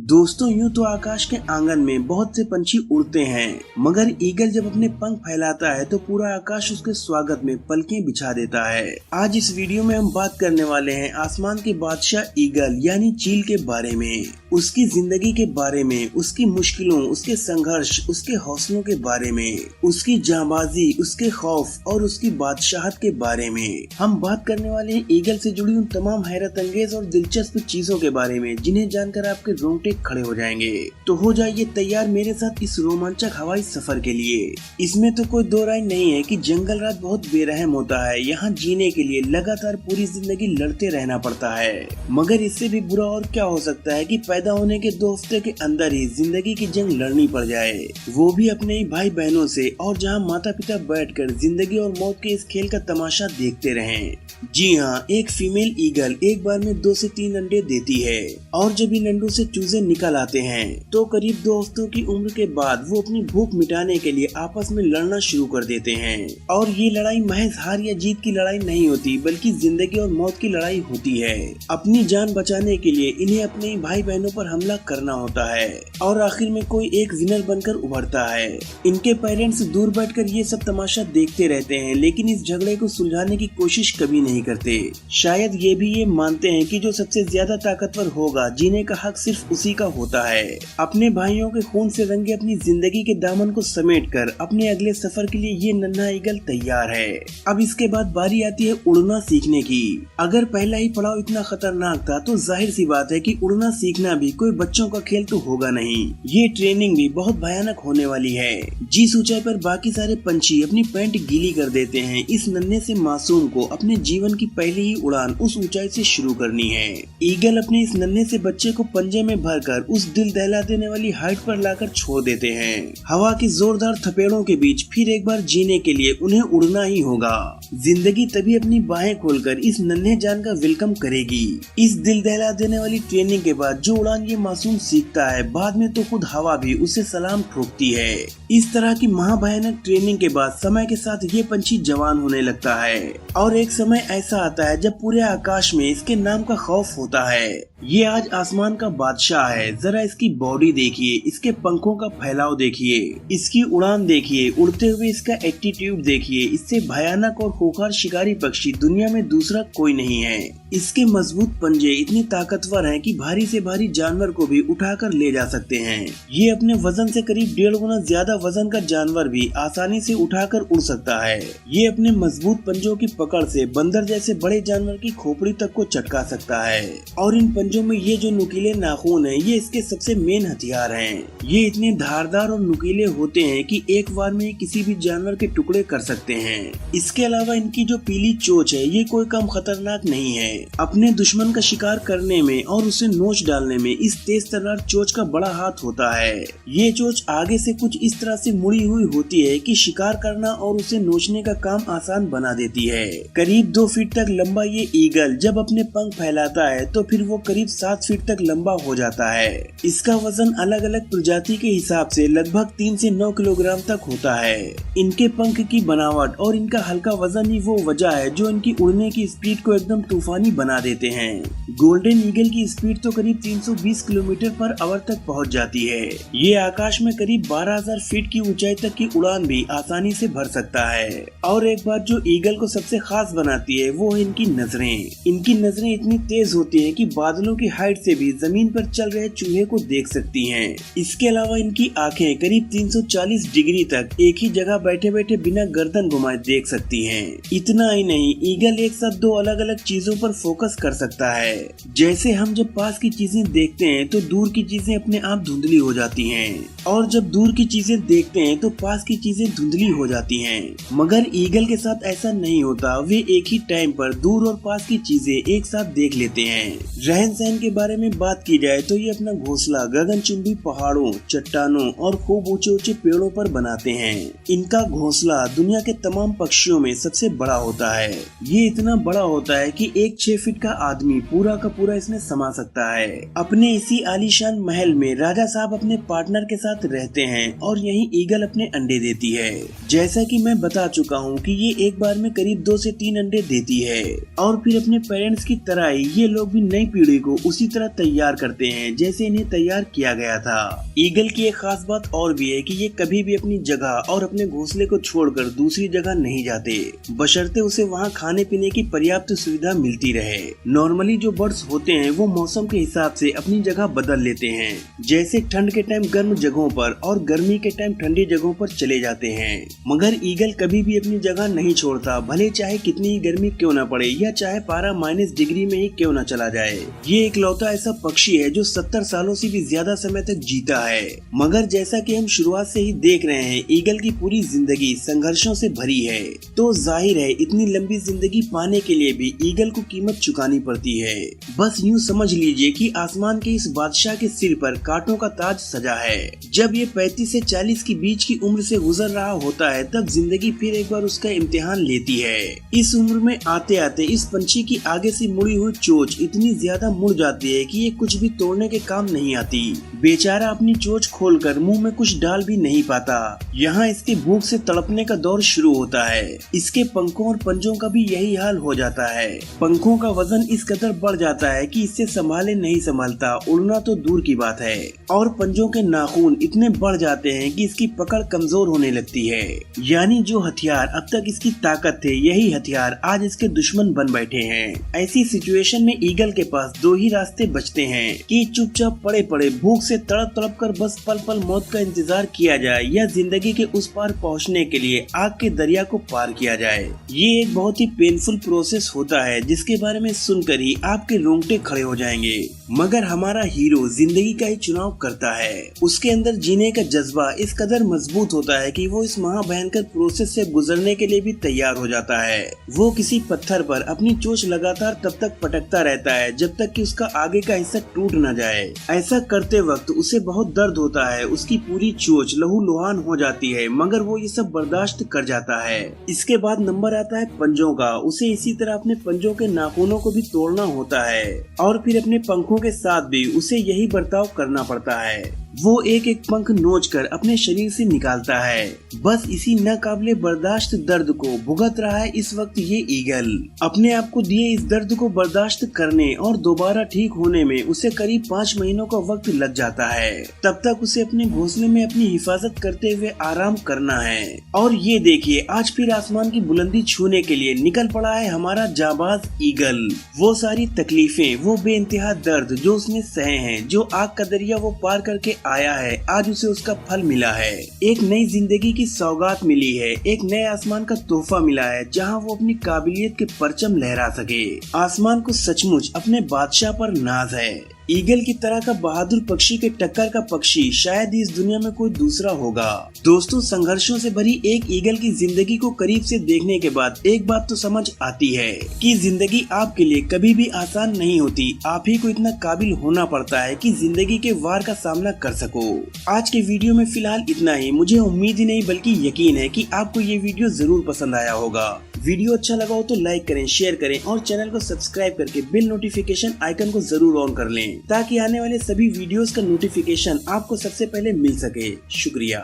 दोस्तों यूं तो आकाश के आंगन में बहुत से पंछी उड़ते हैं, मगर ईगल जब अपने पंख फैलाता है तो पूरा आकाश उसके स्वागत में पलकें बिछा देता है। आज इस वीडियो में हम बात करने वाले हैं आसमान के बादशाह ईगल यानी चील के बारे में, उसकी जिंदगी के बारे में, उसकी मुश्किलों, उसके संघर्ष, उसके हौसलों के बारे में, उसकी जांबाजी, उसके खौफ और उसकी बादशाहत के बारे में। हम बात करने वाले हैं ईगल से जुड़ी उन तमाम हैरत अंगेज और दिलचस्प चीजों के बारे में जिन्हें जानकर आपके रोंगटे खड़े हो जाएंगे। तो हो जाइए तैयार मेरे साथ इस रोमांचक हवाई सफर के लिए। इसमें तो कोई दो राय नहीं है कि जंगल राज बहुत बेरहम होता है। यहाँ जीने के लिए लगातार पूरी जिंदगी लड़ते रहना पड़ता है, मगर इससे भी बुरा और क्या हो सकता है कि पैदा होने के 2 हफ्ते के अंदर ही जिंदगी की जंग लड़नी पड़ जाए, वो भी अपने ही भाई बहनों से, और जहाँ माता पिता बैठकर जिंदगी और मौत के इस खेल का तमाशा देखते रहें। जी हाँ, एक फीमेल ईगल एक बार में 2 से 3 अंडे देती है, और जब इन अंडों से चूजे निकल आते हैं तो करीब 2 हफ्तों की उम्र के बाद वो अपनी भूख मिटाने के लिए आपस में लड़ना शुरू कर देते हैं। और ये लड़ाई महज हार या जीत की लड़ाई नहीं होती, बल्कि जिंदगी और मौत की लड़ाई होती है। अपनी जान बचाने के लिए इन्हें अपने ही भाई बहनों पर हमला करना होता है, और आखिर में कोई एक विनर बनकर उभरता है। इनके पेरेंट्स दूर बैठकर ये सब तमाशा देखते रहते हैं, लेकिन इस झगड़े को सुलझाने की कोशिश कभी नहीं करते। शायद ये भी ये मानते हैं कि जो सबसे ज्यादा ताकतवर होगा, जीने का हक सिर्फ उसी का होता है। अपने भाइयों के खून से रंगे अपनी जिंदगी के दामन को समेटकर अपने अगले सफर के लिए ये नन्हा ईगल तैयार है। अब इसके बाद बारी आती है उड़ना सीखने की। अगर पहला ही पड़ाव इतना खतरनाक था तो जाहिर सी बात है कि उड़ना सीखना भी कोई बच्चों का खेल तो होगा नहीं। ये ट्रेनिंग भी बहुत भयानक होने वाली है। जिस ऊंचाई पर बाकी सारे पंछी अपनी पैंट गीली कर देते हैं, इस नन्हे से मासूम को अपने जीवन की पहली ही उड़ान उस ऊंचाई से शुरू करनी है। ईगल अपने इस नन्हे से बच्चे को पंजे में भरकर उस दिल दहला देने वाली हाइट पर लाकर छोड़ देते हैं। हवा की जोरदार थपेड़ों के बीच फिर एक बार जीने के लिए उन्हें उड़ना ही होगा। जिंदगी तभी अपनी बाहें खोलकर इस नन्हे जान का वेलकम करेगी। इस दिल दहला देने वाली ट्रेनिंग के बाद जो उड़ान ये मासूम सीखता है, बाद में तो खुद हवा भी उसे सलाम ठोकती है। इस तरह की महाभयानक ट्रेनिंग के बाद समय के साथ ये पंछी जवान होने लगता है, और एक समय ऐसा आता है जब पूरे आकाश में इसके नाम का खौफ होता है। ये आज आसमान का बादशाह है। जरा इसकी बॉडी देखिए, इसके पंखों का फैलाव देखिए, इसकी उड़ान देखिए, उड़ते हुए इसका एटीट्यूड देखिए। इससे भयानक और खूंखार शिकारी पक्षी दुनिया में दूसरा कोई नहीं है। इसके मजबूत पंजे इतने ताकतवर हैं कि भारी से भारी जानवर को भी उठाकर ले जा सकते हैं। ये अपने वजन से करीब 1.5 गुना ज्यादा वजन का जानवर भी आसानी से उठाकर उड़ सकता है। ये अपने मजबूत पंजों की पकड़ से बंदर जैसे बड़े जानवर की खोपड़ी तक को चटका सकता है, और इन पंजों में ये जो नुकीले नाखून हैं, ये इसके सबसे मेन हथियार हैं। ये इतने धारदार और नुकीले होते हैं कि एक बार में किसी भी जानवर के टुकड़े कर सकते हैं। इसके अलावा इनकी जो पीली चोंच है, ये कोई कम खतरनाक नहीं है। अपने दुश्मन का शिकार करने में और उसे नोच डालने में इस तेज तर्रार चोंच का बड़ा हाथ होता है। ये चोंच आगे से कुछ इस तरह से मुड़ी हुई होती है कि शिकार करना और उसे नोचने का काम आसान बना देती है। करीब 2 फीट तक लंबा ये ईगल जब अपने पंख फैलाता है तो फिर वो करीब 7 फीट तक लंबा हो जाता है। इसका वजन अलग अलग प्रजाति के हिसाब से लगभग 3 से 9 किलोग्राम तक होता है। इनके पंख की बनावट और इनका हल्का वजन ही वो वजह है जो इनकी उड़ने की स्पीड को एकदम तूफानी बना देते हैं। गोल्डन ईगल की स्पीड तो करीब 320 किलोमीटर पर आवर तक पहुंच जाती है। ये आकाश में करीब 12,000 फीट की ऊंचाई तक की उड़ान भी आसानी से भर सकता है। और एक बात जो ईगल को सबसे खास बनाती है वो है इनकी नजरें। इनकी नजरें इतनी तेज होती हैं कि बादलों की हाइट से भी जमीन पर चल रहे चूहे को देख सकती हैं। इसके अलावा इनकी आंखें करीब 340 डिग्री तक एक ही जगह बैठे बैठे बिना गर्दन घुमाए देख सकती हैं। इतना ही नहीं, ईगल एक साथ 2 अलग अलग चीजों पर फोकस कर सकता है। जैसे हम जब पास की चीजें देखते हैं तो दूर की चीजें अपने आप धुंधली हो जाती हैं, और जब दूर की चीजें देखते हैं तो पास की चीजें धुंधली हो जाती हैं। मगर ईगल के साथ ऐसा नहीं होता। वे एक ही टाइम पर दूर और पास की चीजें एक साथ देख लेते हैं। रहन सहन के बारे में बात की जाए तो ये अपना घोंसला गगनचुंबी पहाड़ों, चट्टानों और खूब ऊंचे ऊंचे पेड़ों पर बनाते हैं। इनका घोंसला दुनिया के तमाम पक्षियों में सबसे बड़ा होता है। ये इतना बड़ा होता है कि एक 6 फीट का आदमी पूरा का पूरा इसमें समा सकता है। अपने इसी आलीशान महल में राजा साहब अपने पार्टनर के साथ रहते हैं और यहीं ईगल अपने अंडे देती है। जैसा कि मैं बता चुका हूँ कि ये एक बार में करीब 2 से 3 अंडे देती है और फिर अपने पेरेंट्स की तरह ही ये लोग भी नई पीढ़ी को उसी तरह तैयार करते हैं जैसे इन्हें तैयार किया गया था। ईगल की एक खास बात और भी है कि ये कभी भी अपनी जगह और अपने घोंसले को छोड़कर दूसरी जगह नहीं जाते, बशर्ते उसे वहाँ खाने पीने की पर्याप्त सुविधा मिलती रहे। नॉर्मली जो बर्ड्स होते हैं वो मौसम के हिसाब से अपनी जगह बदल लेते हैं, जैसे ठंड के टाइम गर्म जगहों पर और गर्मी के टाइम ठंडी जगहों पर चले जाते हैं। मगर ईगल कभी भी अपनी जगह नहीं छोड़ता, भले चाहे कितनी ही गर्मी क्यों न पड़े या चाहे पारा -डिग्री में ही क्यों न चला जाए। ये इकलौता ऐसा पक्षी है जो 70 सालों से भी ज्यादा समय तक जीता है। मगर जैसा कि हम शुरुआत से ही देख रहे हैं, ईगल की पूरी जिंदगी संघर्षों से भरी है, तो जाहिर है इतनी लंबी जिंदगी पाने के लिए भी ईगल को कीमत चुकानी पड़ती है। बस यूँ समझ लीजिए कि आसमान के इस बादशाह के सिर पर कांटों का ताज सजा है। जब ये 35 से 40 की बीच की उम्र से गुजर रहा होता है, तब जिंदगी फिर एक बार उसका इम्तिहान लेती है। इस उम्र में आते आते इस पंछी की आगे से मुड़ी हुई चोंच इतनी ज्यादा मुड़ जाती है कि ये कुछ भी तोड़ने के काम नहीं आती। बेचारा अपनी चोंच खोलकर मुंह में कुछ डाल भी नहीं पाता। यहाँ इसके भूख से तड़पने का दौर शुरू होता है। इसके पंखों और पंजों का भी यही हाल हो जाता है। पंखों का वजन इस कदर बढ़ जाता है कि इससे संभाले नहीं संभालता, उड़ना तो दूर की बात है। और पंजों के नाखून इतने बढ़ जाते हैं कि इसकी पकड़ कमजोर होने लगती है। यानी जो हथियार अब तक इसकी ताकत थे, यही हथियार आज इसके दुश्मन बन बैठे हैं। ऐसी सिचुएशन में ईगल के पास 2 ही रास्ते बचते हैं कि चुपचाप पड़े पड़े भूख से तड़प तड़प कर बस पल पल मौत का इंतजार किया जाए या जिंदगी के उस पार पहुंचने के लिए आग के दरिया को पार किया जाए। ये एक बहुत ही पेनफुल प्रोसेस होता है जिसके बारे में सुनकर ही आपके रोंगटे खड़े हो जाएंगे। मगर हमारा हीरो जिंदगी का ही चुनाव करता है। उसके अंदर जीने का जज्बा इस कदर मजबूत होता है कि वो इस महाभयंकर प्रोसेस से गुजरने के लिए भी तैयार हो जाता है। वो किसी पत्थर पर अपनी चोंच लगातार तब तक पटकता रहता है जब तक कि उसका आगे का हिस्सा टूट न जाए। ऐसा करते वक्त उसे बहुत दर्द होता है, उसकी पूरी चोंच लहूलुहान हो जाती है, मगर वो ये सब बर्दाश्त कर जाता है। इसके बाद नंबर आता है पंजों का। उसे इसी तरह अपने पंजों के नाखूनों को भी तोड़ना होता है और फिर अपने पंखों के साथ भी उसे यही बर्ताव करना पड़ता है। वो एक एक पंख नोच कर अपने शरीर से निकालता है। बस इसी नाकाबिले बर्दाश्त दर्द को भुगत रहा है इस वक्त ये ईगल। अपने आप को दिए इस दर्द को बर्दाश्त करने और दोबारा ठीक होने में उसे करीब 5 महीनों का वक्त लग जाता है। तब तक उसे अपने घोंसले में अपनी हिफाजत करते हुए आराम करना है। और ये देखिए, आज फिर आसमान की बुलंदी छूने के लिए निकल पड़ा है हमारा जाबाज ईगल। वो सारी तकलीफें, वो बेइंतहा दर्द जो उसने सहे हैं, जो आग का दरिया वो पार करके आया है, आज उसे उसका फल मिला है। एक नई जिंदगी की सौगात मिली है, एक नए आसमान का तोहफा मिला है जहां वो अपनी काबिलियत के परचम लहरा सके। आसमान को सचमुच अपने बादशाह पर नाज है। ईगल की तरह का बहादुर पक्षी के टक्कर का पक्षी शायद इस दुनिया में कोई दूसरा होगा। दोस्तों, संघर्षों से भरी एक ईगल की जिंदगी को करीब से देखने के बाद एक बात तो समझ आती है कि जिंदगी आपके लिए कभी भी आसान नहीं होती। आप ही को इतना काबिल होना पड़ता है कि जिंदगी के वार का सामना कर सको। आज के वीडियो में फिलहाल इतना ही। मुझे उम्मीद ही नहीं बल्कि यकीन है कि आपको ये वीडियो जरूर पसंद आया होगा। वीडियो अच्छा लगा हो तो लाइक करें, शेयर करें और चैनल को सब्सक्राइब करके बिल नोटिफिकेशन आइकन को जरूर ऑन कर लें ताकि आने वाले सभी वीडियोस का नोटिफिकेशन आपको सबसे पहले मिल सके। शुक्रिया।